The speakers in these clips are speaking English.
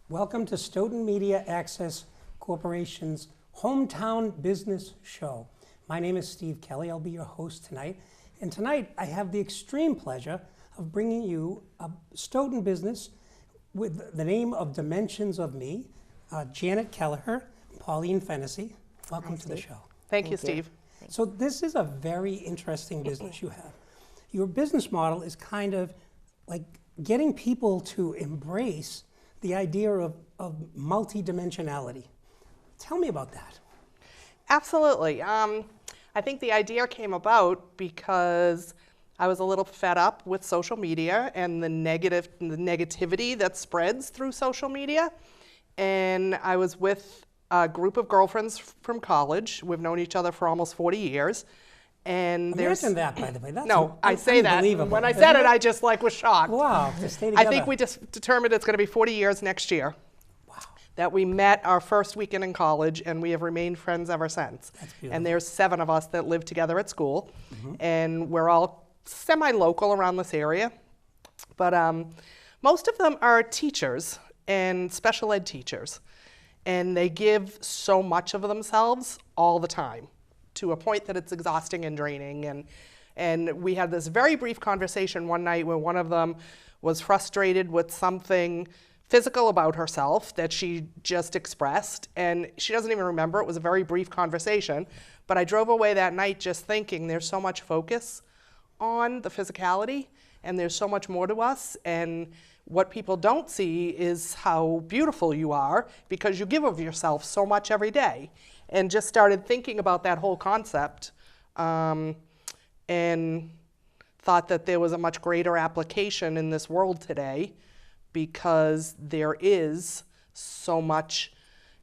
Welcome to Stoughton Media Access Corporation's Hometown Business Show. My name is Steve Kelley. I'll be your host tonight. And tonight I have the extreme pleasure of bringing you a Stoughton business with the name of Dimensions of Me, Janet Kelliher, Pauline Fennessy. Welcome to the show. Thank you, Steve. So this is a very interesting business you have. Your business model is kind of like getting people to embrace the idea of multidimensionality. Tell me about that. Absolutely. I think the idea came about because I was a little fed up with social media and the negativity that spreads through social media. And I was with a group of girlfriends from college. We've known each other for almost 40 years. And Imagine that, by the way. That's I say that. When I said it, I just was shocked. Wow, to stay together. I think we just determined it's going to be 40 years next year. Wow. That we met our first weekend in college, and we have remained friends ever since. That's beautiful. And there's 7 of us that live together at school, and we're all semi-local around this area. But most of them are teachers and special ed teachers, and they give so much of themselves all the time, to a point that it's exhausting and draining. And we had this very brief conversation one night where one of them was frustrated with something physical about herself that she just expressed, and she doesn't even remember. It was a very brief conversation, but I drove away that night just thinking there's so much focus on the physicality, and there's so much more to us, and what people don't see is how beautiful you are because you give of yourself so much every day. And just started thinking about that whole concept, and thought that there was a much greater application in this world today because there is so much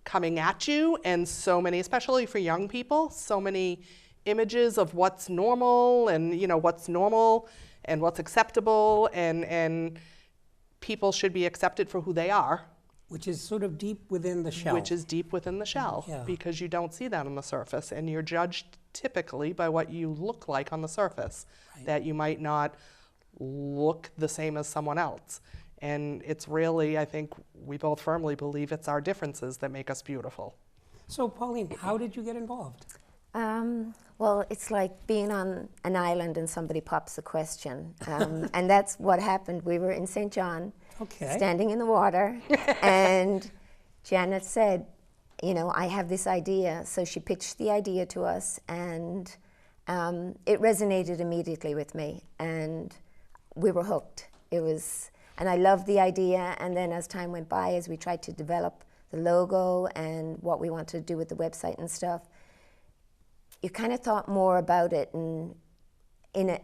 coming at you, and so many, especially for young people, so many images of what's normal and what's normal and what's acceptable, and people should be accepted for who they are. Which is sort of deep within the shell. Which is deep within the shell, because you don't see that on the surface, and you're judged typically by what you look like on the surface, that you might not look the same as someone else. And it's really, I think we both firmly believe it's our differences that make us beautiful. So Pauline, how did you get involved? Well, it's like being on an island and somebody pops a question. And that's what happened. We were in St. John, standing in the water, and Janet said, I have this idea. So she pitched the idea to us, and it resonated immediately with me, and we were hooked. And I loved the idea, and then as time went by, as we tried to develop the logo and what we wanted to do with the website and stuff, you kind of thought more about it in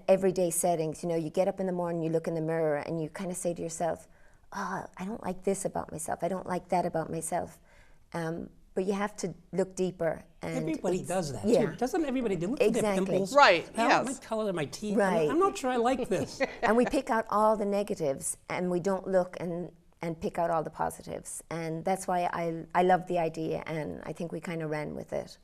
everyday settings. You get up in the morning, you look in the mirror, and you kind of say to yourself, I don't like this about myself. I don't like that about myself. But you have to look deeper. And everybody does that, yeah. too. Doesn't everybody do? Look at their pimples. Right, I don't like the color of my teeth. Right. I'm not sure I like this. And we pick out all the negatives, and we don't look and pick out all the positives. And that's why I love the idea, and I think we kind of ran with it.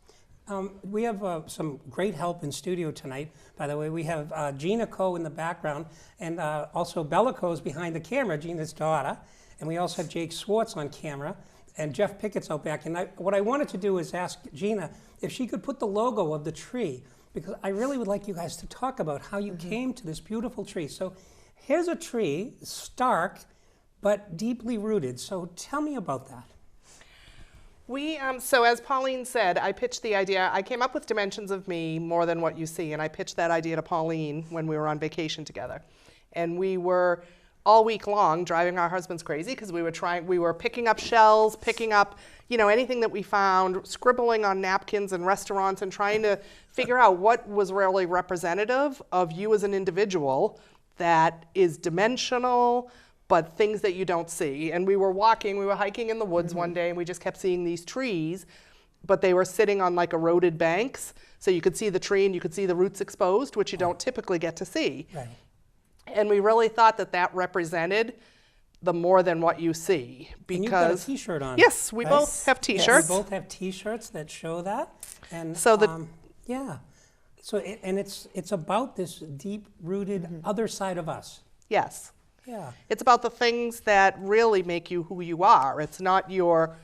We have some great help in studio tonight. By the way, we have Gina Coe in the background, and also Bella Coe's behind the camera, Gina's daughter. And we also have Jake Swartz on camera, and Jeff Pickett's out back. And what I wanted to do is ask Gina if she could put the logo of the tree, because I really would like you guys to talk about how you came to this beautiful tree. So here's a tree, stark, but deeply rooted. So tell me about that. So as Pauline said, I pitched the idea. I came up with Dimensions of Me, more than what you see, and I pitched that idea to Pauline when we were on vacation together. And we were all week long driving our husbands crazy because we were picking up shells, picking up, anything that we found, scribbling on napkins in restaurants, and trying to figure out what was really representative of you as an individual that is dimensional, but things that you don't see. And we were hiking in the woods one day, and we just kept seeing these trees, but they were sitting on like eroded banks, so you could see the tree and you could see the roots exposed, which you don't typically get to see. Right. And we really thought that represented the more than what you see. Because and you've got a T-shirt on. Yes, we both have T-shirts. Yes, we both have T-shirts that show that. And so yeah. So and it's about this deep-rooted other side of us. Yes. Yeah. It's about the things that really make you who you are. It's not your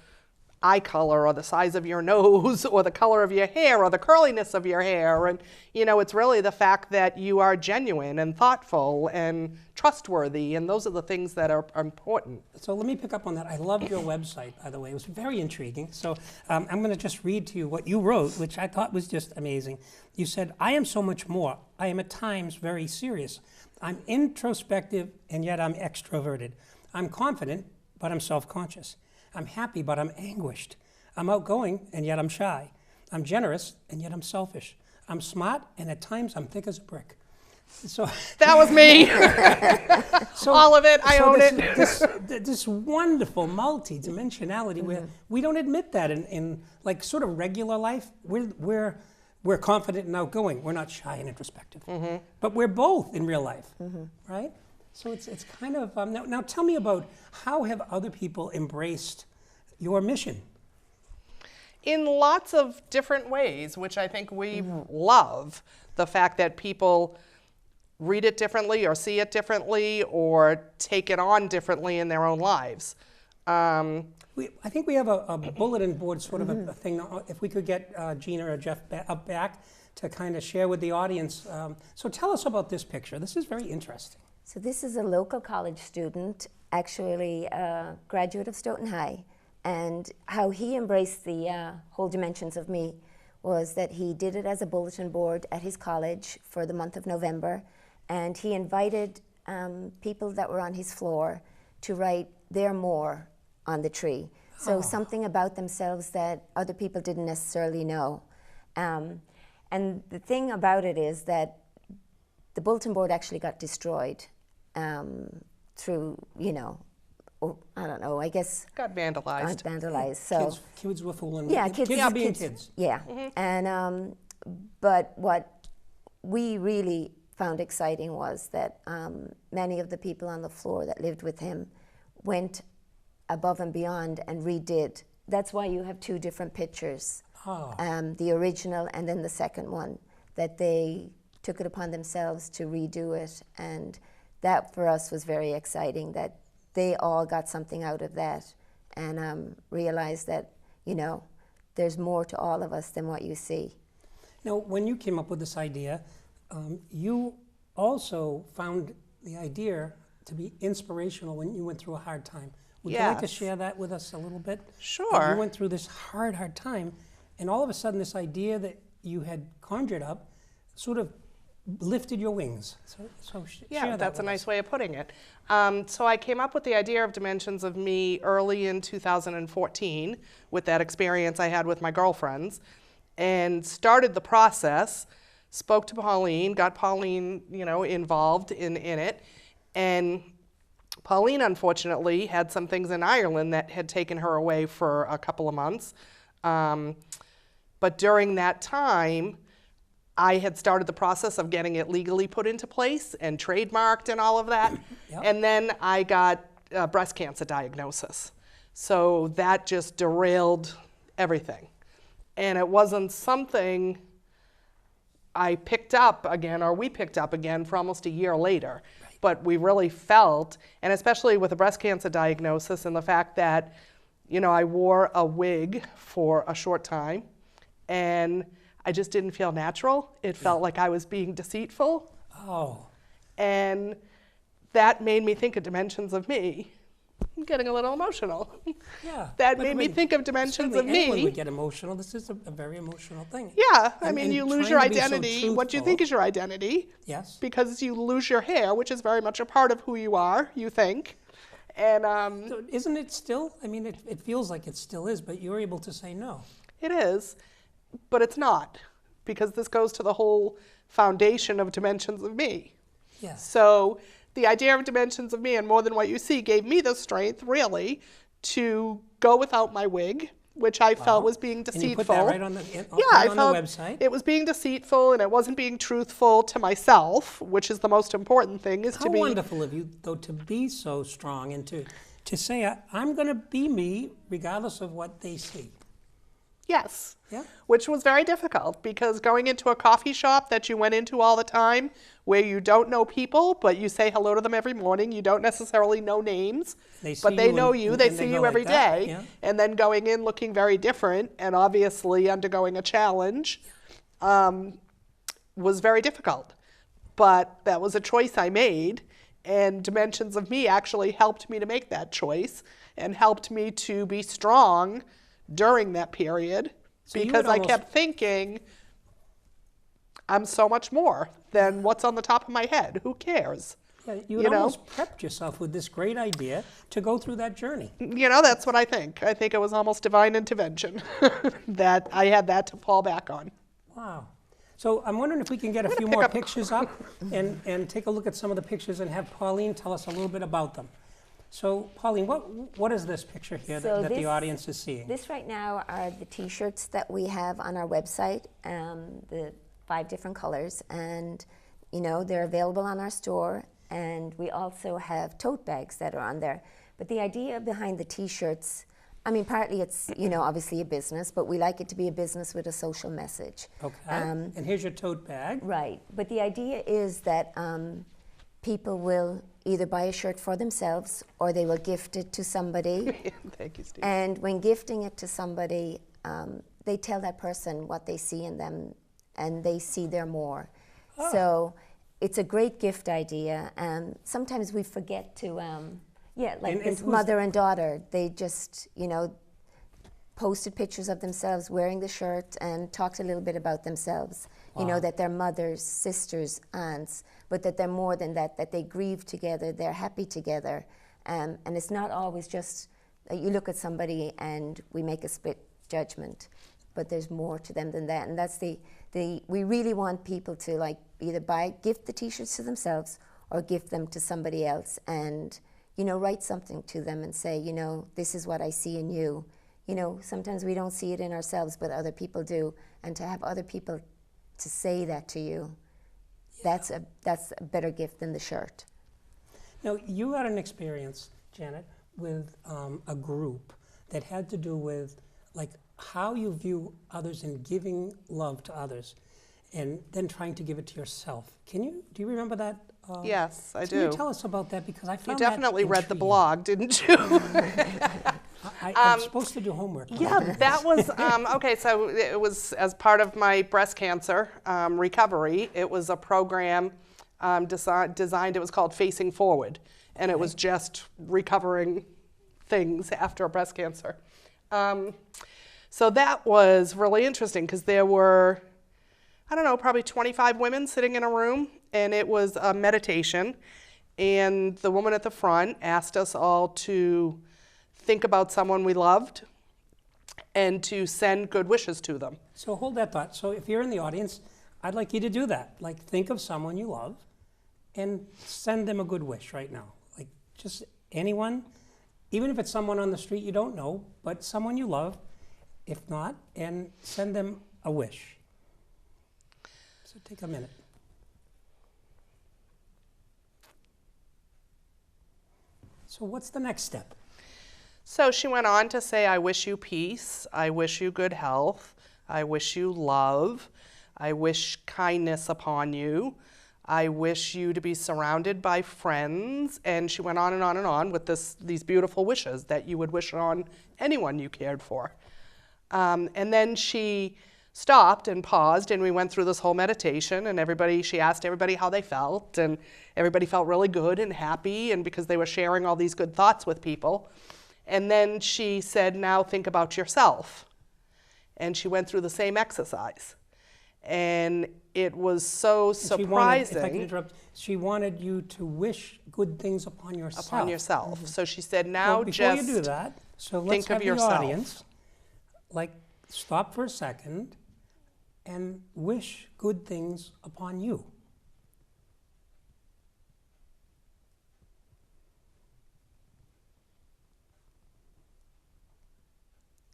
eye color or the size of your nose or the color of your hair or the curliness of your hair. And, it's really the fact that you are genuine and thoughtful and trustworthy. And those are the things that are important. So let me pick up on that. I loved your website, by the way. It was very intriguing. So I'm going to just read to you what you wrote, which I thought was just amazing. You said, "I am so much more. I am at times very serious. I'm introspective, and yet I'm extroverted. I'm confident, but I'm self-conscious. I'm happy, but I'm anguished. I'm outgoing, and yet I'm shy. I'm generous, and yet I'm selfish. I'm smart, and at times I'm thick as a brick." So that was me. So, all of it, I own it. This wonderful multi-dimensionality where we don't admit that in like sort of regular life. We're confident and outgoing. We're not shy and introspective. But we're both in real life, right? So it's kind of, now tell me about how have other people embraced your mission? In lots of different ways, which I think we love. The fact that people read it differently or see it differently or take it on differently in their own lives. I think we have a bulletin board sort of a thing. If we could get Gina or Jeff up back to kind of share with the audience. So tell us about this picture. This is very interesting. So this is a local college student, actually a graduate of Stoughton High, and how he embraced the whole dimensions of me was that he did it as a bulletin board at his college for the month of November, and he invited people that were on his floor to write their more on the tree. So something about themselves that other people didn't necessarily know. And the thing about it is that the bulletin board actually got destroyed through, I don't know, I guess. Got vandalized. So kids were fooling. Yeah, kids are being kids. Yeah, and but what we really found exciting was that many of the people on the floor that lived with him went above and beyond and redid. That's why you have two different pictures, the original and then the second one, that they took it upon themselves to redo it, and that for us was very exciting, that they all got something out of that and realized that, there's more to all of us than what you see. Now, when you came up with this idea, you also found the idea to be inspirational when you went through a hard time. Would you like to share that with us a little bit? Sure. You went through this hard time, and all of a sudden this idea that you had conjured up sort of lifted your wings. So share that that's a with nice us. way of putting it. So I came up with the idea of Dimensions of Me early in 2014 with that experience I had with my girlfriends, and started the process, spoke to Pauline, got Pauline, involved in it, and Pauline, unfortunately, had some things in Ireland that had taken her away for a couple of months. But during that time, I had started the process of getting it legally put into place and trademarked and all of that. Yep. And then I got a breast cancer diagnosis. So that just derailed everything. And it wasn't something I picked up again, or we picked up again for almost a year later. Right. But we really felt, and especially with a breast cancer diagnosis and the fact that, I wore a wig for a short time, and I just didn't feel natural. It felt like I was being deceitful. Oh. And that made me think of Dimensions of Me. I'm getting a little emotional. Yeah. That made me think of Dimensions of Me. Anyone would get emotional. This is a very emotional thing. Yeah. And you lose trying your to be so identity. What you truthful. think is your identity. Yes. Because you lose your hair, which is very much a part of who you are, you think. And So isn't it still? I mean, it feels like it still is, but you're able to say no. it is. But it's not, because this goes to the whole foundation of Dimensions of Me. Yes. So the idea of Dimensions of Me and More Than What You See gave me the strength, really, to go without my wig, which I felt was being deceitful. And you put that right on the I on felt the website. it was being deceitful, and it wasn't being truthful to myself, which is the most important thing, is How to be... wonderful of you, though, to be so strong and to say, I'm going to be me regardless of what they see. Yes. Yeah. Which was very difficult because going into a coffee shop that you went into all the time where you don't know people, but you say hello to them every morning, you don't necessarily know names, but they know you, they see you every day, and then going in looking very different and obviously undergoing a challenge was very difficult. But that was a choice I made, and Dimensions of Me actually helped me to make that choice and helped me to be strong during that period, because I kept thinking, I'm so much more than what's on the top of my head. Who cares? Yeah, you had almost prepped yourself with this great idea to go through that journey. You know, that's what I think. I think it was almost divine intervention that I had that to fall back on. Wow. So I'm wondering if we can get a few more pictures up and take a look at some of the pictures and have Pauline tell us a little bit about them. So, Pauline, what is this picture here that the audience is seeing? This right now are the T-shirts that we have on our website, the 5 different colors, and you know they're available on our store. And we also have tote bags that are on there. But the idea behind the T-shirts, I mean, partly it's obviously a business, but we like it to be a business with a social message. Okay. And here's your tote bag. Right. But the idea is that people will either buy a shirt for themselves or they will gift it to somebody. Thank you, Steve. And when gifting it to somebody, they tell that person what they see in them, and they see their more. Oh. So it's a great gift idea. And sometimes we forget to, like this mother and daughter, they just, posted pictures of themselves wearing the shirt and talked a little bit about themselves. Wow. That they're mothers, sisters, aunts, but that they're more than that, that they grieve together, they're happy together. And it's not always just, you look at somebody and we make a split judgment, but there's more to them than that. And that's we really want people to either gift the T-shirts to themselves or gift them to somebody else and, write something to them and say, this is what I see in you. Sometimes we don't see it in ourselves, but other people do. And to have other people to say that to you, that's a better gift than the shirt. Now, you had an experience, Janet, with a group that had to do with how you view others and giving love to others, and then trying to give it to yourself. Do you remember that? Yes, I do. Can you tell us about that? Because I found you definitely read the blog, didn't you? I'm supposed to do homework. Yeah, that was, okay, so it was as part of my breast cancer recovery. It was a program designed, it was called Facing Forward, and it was just recovering things after a breast cancer. So that was really interesting because there were, I don't know, probably 25 women sitting in a room, and it was a meditation, and the woman at the front asked us all to think about someone we loved and to send good wishes to them. So hold that thought. So if you're in the audience, I'd like you to do that. Think of someone you love and send them a good wish right now. Just anyone, even if it's someone on the street you don't know, but someone you love, if not, and send them a wish. So take a minute. So what's the next step? So she went on to say, I wish you peace, I wish you good health, I wish you love, I wish kindness upon you, I wish you to be surrounded by friends, and she went on and on and on with these beautiful wishes that you would wish on anyone you cared for. And then she stopped and paused, and we went through this whole meditation, and she asked everybody how they felt, and everybody felt really good and happy, and because they were sharing all these good thoughts with people. And then she said, now think about yourself. And she went through the same exercise. And it was so surprising. If I can interrupt, she wanted you to wish good things upon yourself. Upon yourself. Mm-hmm. So she said, now before you do that, so let's have the audience, stop for a second and wish good things upon you.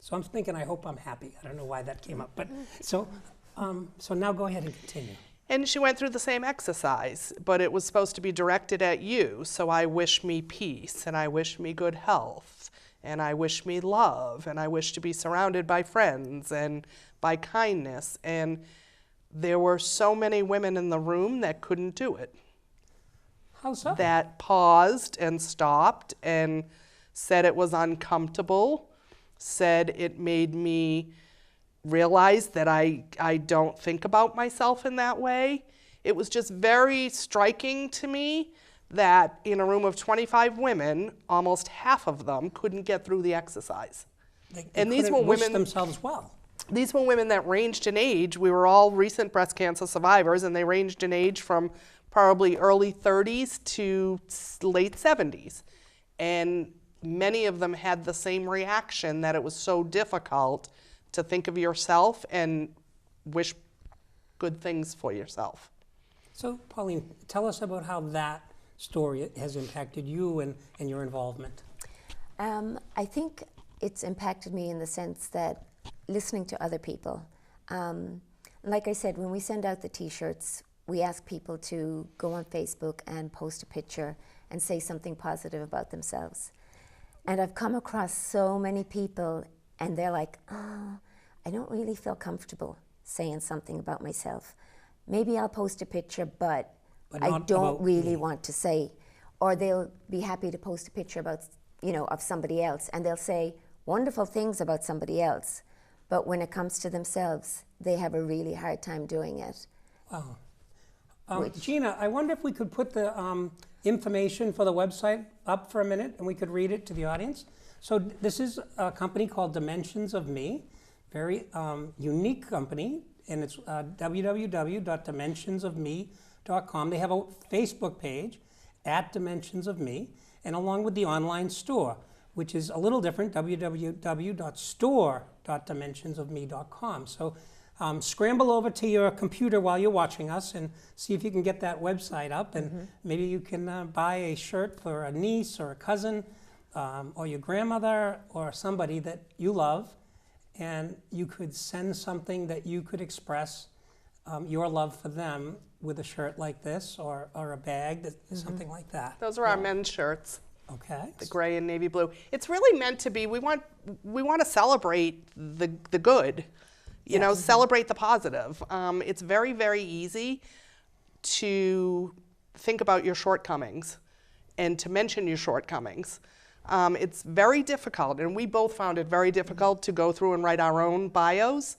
So I'm thinking, I hope I'm happy. I don't know why that came up, but so now go ahead and continue. And she went through the same exercise, but it was supposed to be directed at you. So I wish me peace, and I wish me good health, and I wish me love, and I wish to be surrounded by friends and by kindness. And there were so many women in the room that couldn't do it. How so? That paused and stopped and said it was uncomfortable, said it made me realize that I don't think about myself in that way. It was just very striking to me that in a room of 25 women, almost half of them couldn't get through the exercise. And these were women themselves well. These were women that ranged in age. We were all recent breast cancer survivors, and they ranged in age from probably early 30s to late 70s. And many of them had the same reaction, that it was so difficult to think of yourself and wish good things for yourself. So, Pauline, tell us about how that story has impacted you and your involvement. I think it's impacted me in the sense that listening to other people. Like I said, when we send out the T-shirts, we ask people to go on Facebook and post a picture and say something positive about themselves. And I've come across so many people, and they're like, oh, I don't really feel comfortable saying something about myself. Maybe I'll post a picture, but I don't really want to say. Or they'll be happy to post a picture about, of somebody else, and they'll say wonderful things about somebody else. But when it comes to themselves, they have a really hard time doing it. Wow. Gina, I wonder if we could put the information for the website up for a minute and we could read it to the audience. So this is a company called Dimensions of Me, very unique company, and it's www.dimensionsofme.com. They have a Facebook page @DimensionsOfMe, and along with the online store, which is a little different, www.store.dimensionsofme.com. So scramble over to your computer while you're watching us and see if you can get that website up, and maybe you can buy a shirt for a niece or a cousin or your grandmother or somebody that you love, and you could send something that you could express your love for them with a shirt like this or a bag, something like that. Those are our men's shirts. Okay. The gray and navy blue. It's really meant to be, we want to celebrate the good, celebrate the positive. It's very, very easy to think about your shortcomings and to mention your shortcomings. It's very difficult, and we both found it very difficult to go through and write our own bios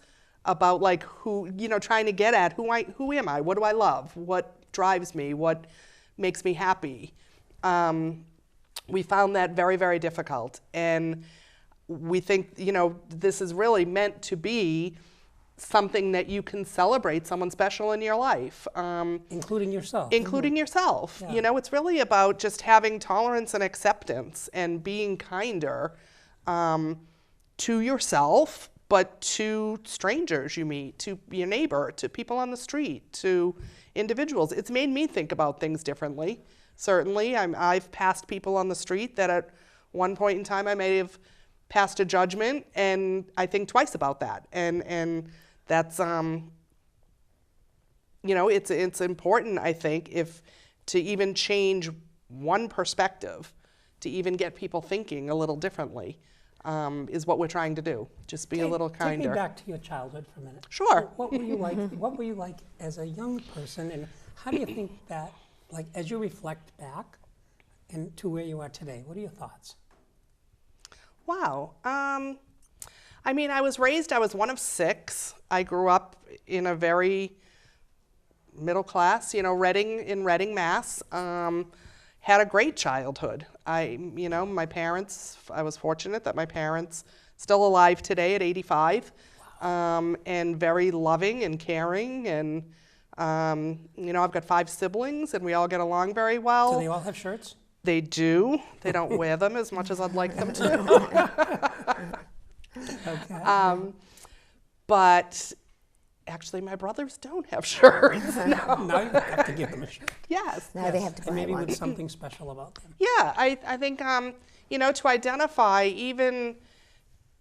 about who, trying to get at who am I, what do I love, what drives me, what makes me happy. We found that very, very difficult, and we think, this is really meant to be something that you can celebrate someone special in your life. Including yourself. Including yourself. Yeah. It's really about just having tolerance and acceptance and being kinder to yourself, but to strangers you meet, to your neighbor, to people on the street, to individuals. It's made me think about things differently. Certainly, I've passed people on the street that at one point in time I may have passed a judgment, and I think twice about that. And that's, it's important, I think, to even change one perspective, to even get people thinking a little differently, is what we're trying to do. Just be a little kinder. Take me back to your childhood for a minute. Sure. What were you like? What were you like as a young person, and how do you think that, as you reflect back and to where you are today, what are your thoughts? Wow. I was one of 6. I grew up in a very middle class, Reading, Mass. Had a great childhood. My parents, I was fortunate that my parents still alive today at 85, and very loving and caring, and I've got 5 siblings, and we all get along very well. Do they all have shirts? They do. They don't wear them as much as I'd like them to. Okay. But actually, my brothers don't have shirts. No. Now you have to give them a shirt. Yes. Now they have to buy and maybe one. with something special about them. Yeah, I think, to identify even,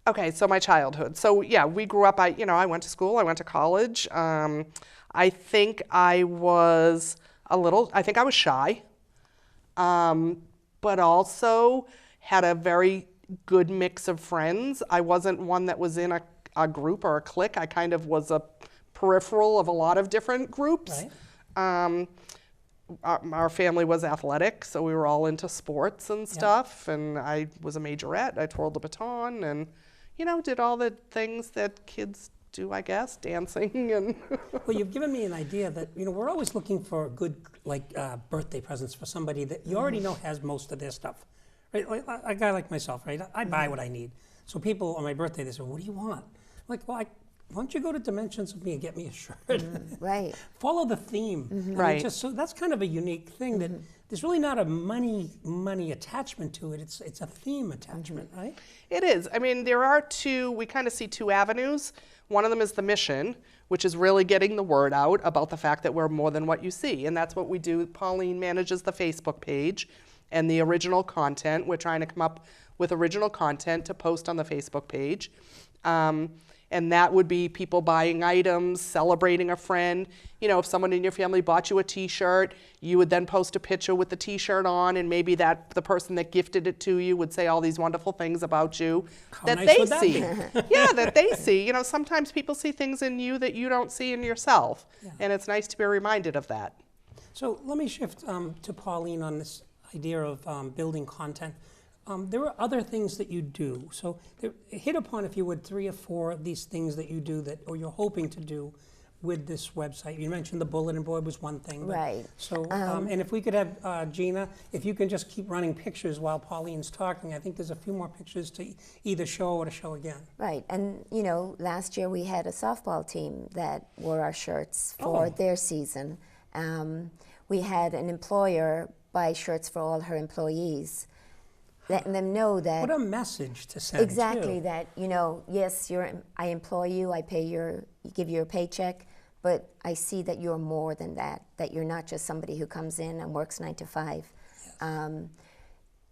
okay, so my childhood. So yeah, we grew up, I went to school, I went to college. I think I was shy, but also had a very good mix of friends. I wasn't one that was in a group or a clique. I kind of was a peripheral of a lot of different groups. Right. Our family was athletic, so we were all into sports and stuff, and I was a majorette. I twirled the baton and, did all the things that kids do, I guess, dancing and... Well, you've given me an idea that, we're always looking for good, birthday presents for somebody that you already know has most of their stuff. Right? Like, a guy like myself, right? I buy what I need. So people on my birthday, they say, what do you want? I'm like, well, why don't you go to Dimensions with me and get me a shirt? Right. Follow the theme. Right. So that's kind of a unique thing that there's really not a money attachment to it. It's a theme attachment, right? It is. I mean, we kind of see two avenues. One of them is the mission, which is really getting the word out about the fact that we're more than what you see. And that's what we do. Pauline manages the Facebook page and the original content. We're trying to come up with original content to post on the Facebook page. And that would be people buying items, celebrating a friend. If someone in your family bought you a T-shirt, you would then post a picture with the T-shirt on, and maybe the person that gifted it to you would say all these wonderful things about you that nice they would that see. be? Yeah, that they see. Sometimes people see things in you that you don't see in yourself, and it's nice to be reminded of that. So let me shift to Pauline on this idea of building content. There are other things that you do. So hit upon, if you would, 3 or 4 of these things that you do or you're hoping to do with this website. You mentioned the bulletin board was one thing. Right. So, and if we could have Gina, if you can just keep running pictures while Pauline's talking, I think there's a few more pictures to either show or to show again. Right, and last year we had a softball team that wore our shirts for their season. We had an employer buy shirts for all her employees, letting them know that... What a message to send, exactly, too. that, yes, I employ you, I give you a paycheck, but I see that you're more than that you're not just somebody who comes in and works 9 to 5. Yes.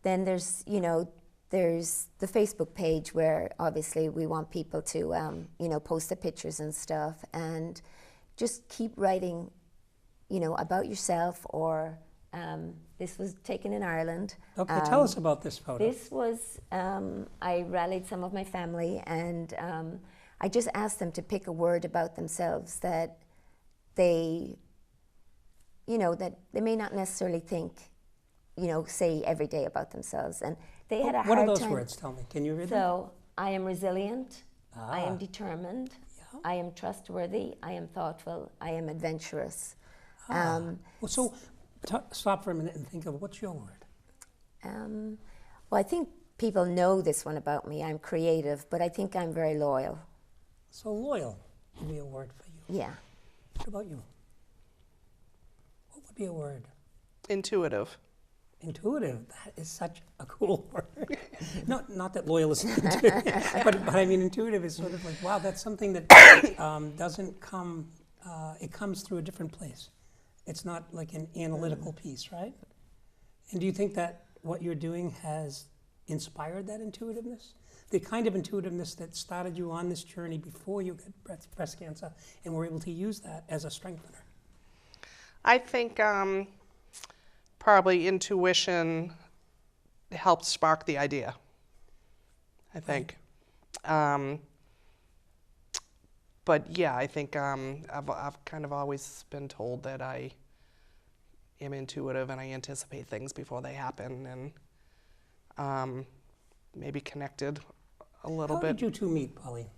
Then there's the Facebook page where obviously we want people to, post the pictures and stuff, and just keep writing, about yourself, or this was taken in Ireland. Okay, tell us about this photo. This was, I rallied some of my family, and I just asked them to pick a word about themselves that they, that they may not necessarily think, say every day about themselves. And they had a hard time. What are those words? Tell me. Can you read them? So, I am resilient, I am determined, I am trustworthy, I am thoughtful, I am adventurous. Stop for a minute and think of, what's your word? Well, I think people know this one about me. I'm creative, but I think I'm very loyal. So loyal would be a word for you. Yeah. What about you? What would be a word? Intuitive. Intuitive. That is such a cool word. Not that loyal is intuitive, but I mean, intuitive is sort of like, wow, that's something that doesn't come, it comes through a different place. It's not like an analytical piece, right? And do you think that what you're doing has inspired that intuitiveness? The kind of intuitiveness that started you on this journey before you got breast cancer, and were able to use that as a strengthener? I think probably intuition helped spark the idea, I think. But yeah, I think I've kind of always been told that I am intuitive and I anticipate things before they happen, and maybe connected a little bit. How did you two meet, Pauline?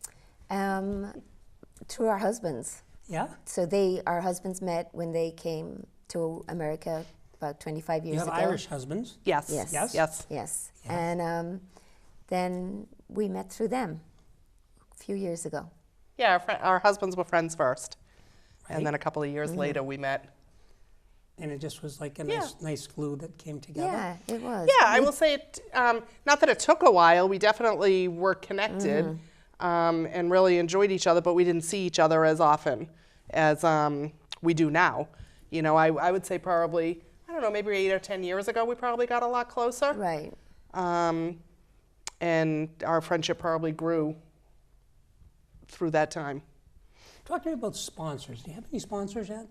Through our husbands. Yeah? So our husbands met when they came to America about 25 years ago. You have Irish husbands? Yes. Yes. Yes. Yes. Yes. And then we met through them a few years ago. Yeah, our husbands were friends first, Right. and then a couple of years later we met. And it just was like a nice glue that came together? Yeah, it was. Yeah, I will say it, not that it took a while, we definitely were connected and really enjoyed each other, but we didn't see each other as often as we do now. I would say probably, I don't know, maybe 8 or 10 years ago we probably got a lot closer. Right. And our friendship probably grew through that time. Talk to me about sponsors. Do you have any sponsors yet?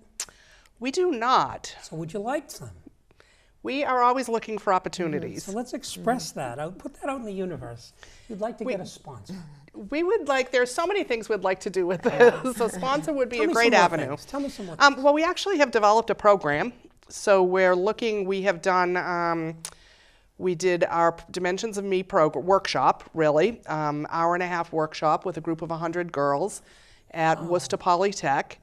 We do not. So would you like some? We are always looking for opportunities. So let's express that. Put that out in the universe. You'd like to get a sponsor. We would like, there's so many things we'd like to do with this. So sponsor would be a great avenue. Tell me some more. Well, we actually have developed a program. So we're looking, we have done, we did our Dimensions of Me workshop, really, hour-and-a-half workshop with a group of 100 girls at Worcester Polytech.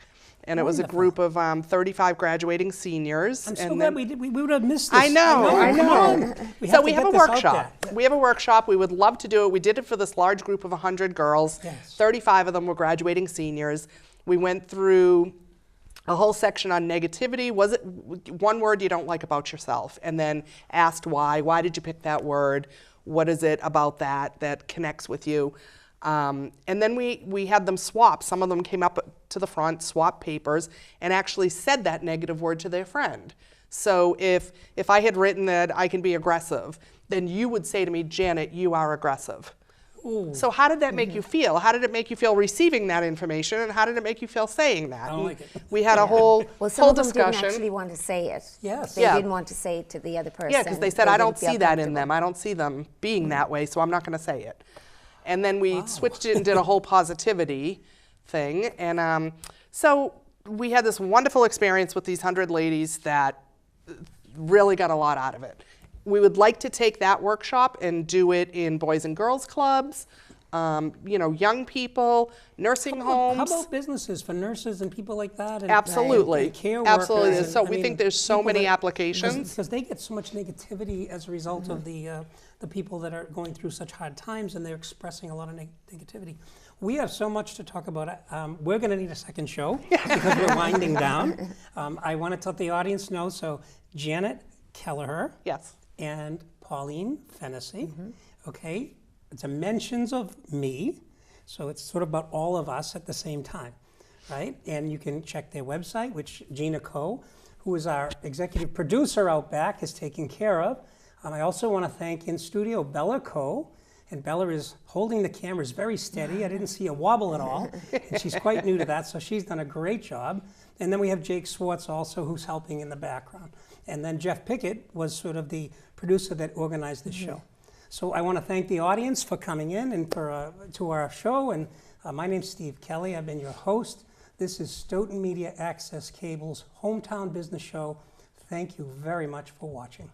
And it was a group of 35 graduating seniors. I'm so glad we would have missed this. I know. Come on. So we have a workshop. We have a workshop. We would love to do it. We did it for this large group of 100 girls. Yes. 35 of them were graduating seniors. We went through a whole section on negativity. Was it one word you don't like about yourself? And then asked why. Why did you pick that word? What is it about that connects with you? And then we had them swap. Some of them came up to the front, swap papers, and actually said that negative word to their friend. So if I had written that I can be aggressive, then you would say to me, Janet, you are aggressive. Ooh. So how did that make you feel? How did it make you feel receiving that information, and how did it make you feel saying that? I don't like it. We had a whole some of them discussion. didn't actually want to say it. Yes. They didn't want to say it to the other person. Yeah, because they said, I don't see that in them. I don't see them being that way, so I'm not going to say it. And then we switched it and did a whole positivity thing. And so we had this wonderful experience with these 100 ladies that really got a lot out of it. We would like to take that workshop and do it in boys and girls clubs, young people, nursing homes. How about businesses for nurses and people like that? And, Absolutely. And care Absolutely. workers. So we think there's so many applications. Because they get so much negativity as a result of the people that are going through such hard times, and they're expressing a lot of negativity. We have so much to talk about. We're going to need a second show because we're winding down. I want to let the audience know, so Janet Kelliher. Yes. And Pauline Fennessy. Okay, Dimensions of Me. So it's sort of about all of us at the same time, right? And you can check their website, which Gina Coe, who is our executive producer out back, is taking care of. I also want to thank in studio Bella Coe. And Bella is holding the cameras very steady. I didn't see a wobble at all. And she's quite new to that, so she's done a great job. And then we have Jake Swartz also, who's helping in the background. And then Jeff Pickett was sort of the producer that organized the show. So I want to thank the audience for coming in and to our show. And my name's Steve Kelley. I've been your host. This is Stoughton Media Access Cable's Hometown Business Show. Thank you very much for watching.